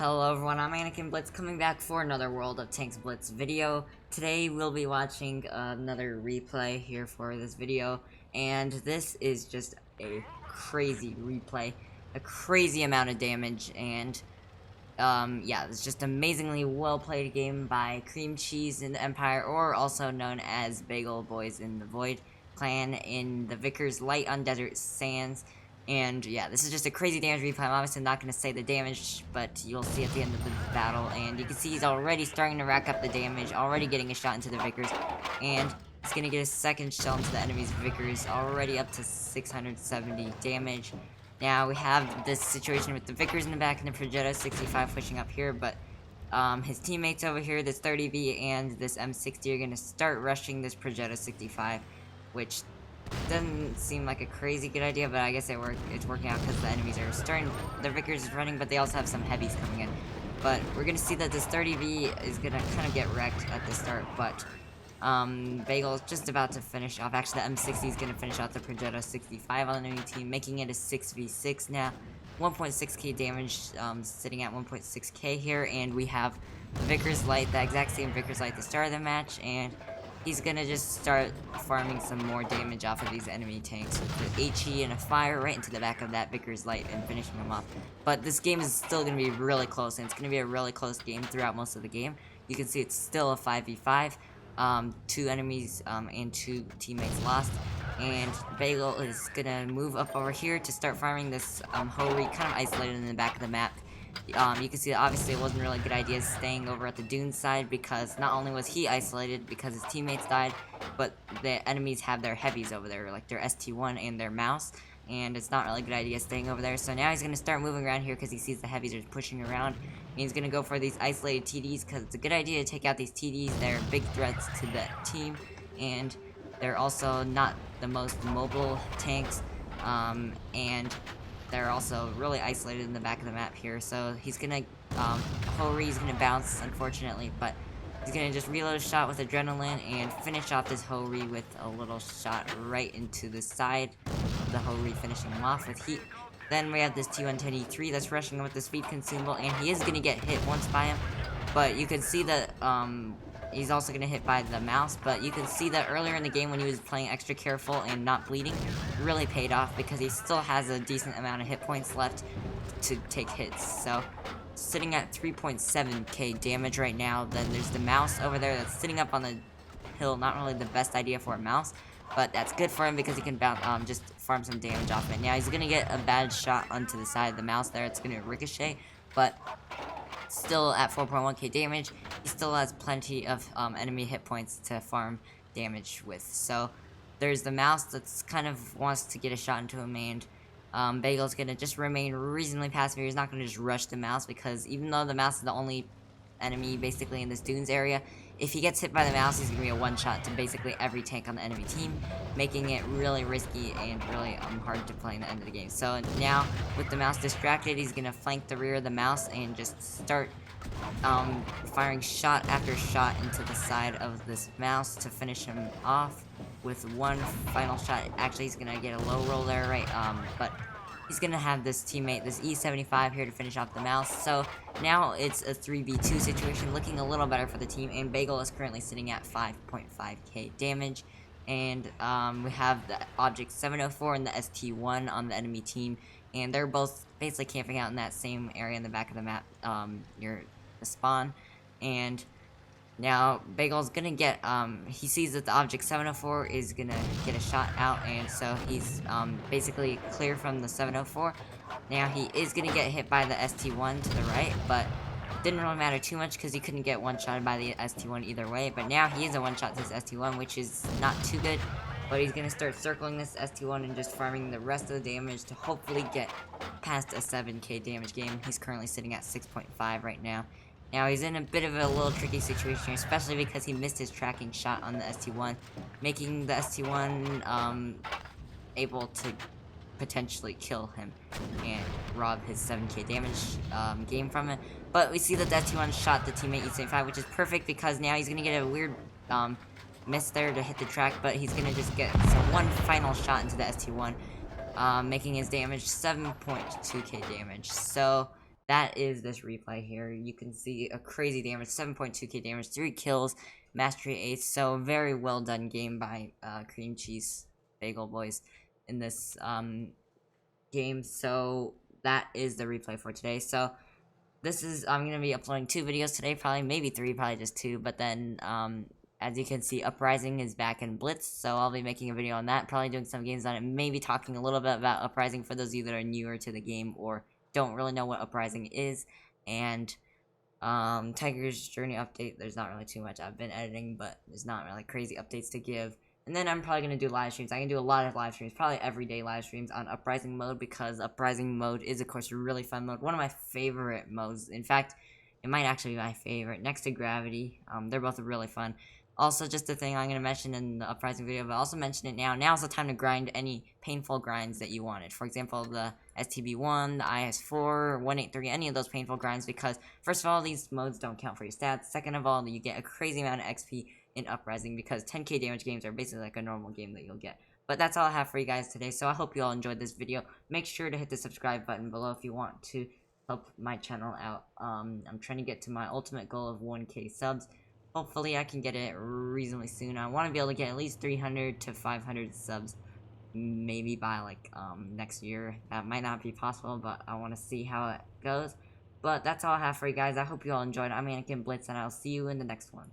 Hello everyone, I'm Anakin Blitz coming back for another World of Tanks Blitz video. Today we'll be watching another replay here for this video, and this is just a crazy replay, a crazy amount of damage, and yeah, it's just amazingly well played game by Cream Cheese in the Empire, or also known as BagelBoiz in the Void clan in the Vickers Light on Desert Sands. And yeah, this is just a crazy damage replay. I'm obviously not going to say the damage, but you'll see at the end of the battle. And you can see he's already starting to rack up the damage, already getting a shot into the Vickers. And he's going to get a second shell into the enemy's Vickers, already up to 670 damage. Now we have this situation with the Vickers in the back and the Projetta 65 pushing up here, but his teammates over here, this 30V and this M60, are going to start rushing this Projetta 65, which doesn't seem like a crazy good idea, but I guess it's working out because the enemies are starting, the Vickers is running, but they also have some heavies coming in. But we're going to see that this 30V is going to kind of get wrecked at the start, but Bagel is just about to finish off. Actually, the M60 is going to finish off the Projetta 65 on the enemy team, making it a 6v6 now. 1.6k damage, sitting at 1.6k here, and we have Vickers Light, the exact same Vickers Light at the start of the match, and he's gonna just start farming some more damage off of these enemy tanks with the HE and a fire right into the back of that Vickers Light and finishing him off. But this game is still gonna be really close, and it's gonna be a really close game throughout most of the game. You can see it's still a 5v5, 2 enemies and 2 teammates lost. And Bagel is gonna move up over here to start farming this Hori, kind of isolated in the back of the map. You can see that obviously it wasn't really a good idea staying over at the dune side, because not only was he isolated because his teammates died, but the enemies have their heavies over there, like their ST1 and their mouse, and it's not really a good idea staying over there. So now he's going to start moving around here because he sees the heavies are pushing around, and he's going to go for these isolated TDs because it's a good idea to take out these TDs. They're big threats to the team, and they're also not the most mobile tanks, and they're also really isolated in the back of the map here. So he's gonna, Hori's gonna bounce, unfortunately, but he's gonna just reload a shot with adrenaline and finish off this Hori with a little shot right into the side of the Hori, finishing him off with heat. Then we have this T110E3 that's rushing him with the speed consumable, and he is gonna get hit once by him, but you can see that, he's also going to hit by the mouse, but you can see that earlier in the game when he was playing extra careful and not bleeding, really paid off because he still has a decent amount of hit points left to take hits. So, sitting at 3.7k damage right now. Then there's the mouse over there that's sitting up on the hill. Not really the best idea for a mouse, but that's good for him because he can bounce, just farm some damage off it. Now he's going to get a bad shot onto the side of the mouse there. It's going to ricochet, but still at 4.1k damage, he still has plenty of enemy hit points to farm damage with. So there's the mouse that's kind of wants to get a shot into him, and Bagel's gonna just remain reasonably passive. He's not gonna just rush the mouse, because even though the mouse is the only enemy basically in this dunes area, if he gets hit by the mouse, he's gonna be a one-shot to basically every tank on the enemy team, making it really risky and really hard to play in the end of the game. So now, with the mouse distracted, he's gonna flank the rear of the mouse and just start firing shot after shot into the side of this mouse to finish him off with one final shot. Actually, he's gonna get a low roll there, right? But he's gonna have this teammate, this E75 here, to finish off the mouse. So now it's a 3v2 situation, looking a little better for the team, and Bagel is currently sitting at 5.5k damage. And we have the Object 704 and the ST1 on the enemy team, and they're both basically camping out in that same area in the back of the map, near the spawn. And now Bagel's gonna get, he sees that the Object 704 is gonna get a shot out, and so he's basically clear from the 704. Now he is gonna get hit by the ST1 to the right, but didn't really matter too much because he couldn't get one-shotted by the ST1 either way. But now he is a one-shot to this ST1, which is not too good. But he's gonna start circling this ST1 and just farming the rest of the damage to hopefully get past a 7k damage game. He's currently sitting at 6.5 right now. Now he's in a bit of a little tricky situation here, especially because he missed his tracking shot on the ST1, making the ST1 able to potentially kill him and rob his 7k damage game from it. But we see that the ST1 shot the teammate E75, which is perfect because now he's going to get a weird miss there to hit the track, but he's going to just get one final shot into the ST1, making his damage 7.2k damage. So that is this replay here. You can see a crazy damage, 7.2k damage, 3 kills, mastery 8. So very well done game by Cream Cheese BagelBoiz in this game. So that is the replay for today. So this is, I'm going to be uploading 2 videos today, probably, maybe 3, probably just 2, but then, as you can see, Uprising is back in Blitz, so I'll be making a video on that, probably doing some games on it, maybe talking a little bit about Uprising for those of you that are newer to the game, or don't really know what Uprising is, and, Tiger's Journey update, there's not really too much. I've been editing, but there's not really crazy updates to give. And then I'm probably going to do live streams. I can do a lot of live streams, probably everyday live streams on Uprising mode, because Uprising mode is, of course, a really fun mode. One of my favorite modes. In fact, it might actually be my favorite, next to Gravity. They're both really fun. Also, just a thing I'm going to mention in the Uprising video, but also mention it now. Now's the time to grind any painful grinds that you wanted. For example, the STB1, the IS4, 183, any of those painful grinds, because, first of all, these modes don't count for your stats. Second of all, you get a crazy amount of XP in Uprising, because 10k damage games are basically like a normal game that you'll get. But that's all I have for you guys today, so I hope you all enjoyed this video. Make sure to hit the subscribe button below if you want to help my channel out. I'm trying to get to my ultimate goal of 1k subs. Hopefully I can get it reasonably soon. I want to be able to get at least 300 to 500 subs, maybe by like next year. That might not be possible, but I want to see how it goes. But that's all I have for you guys. I hope you all enjoyed. I'm Anakin Blitz, and I'll see you in the next one.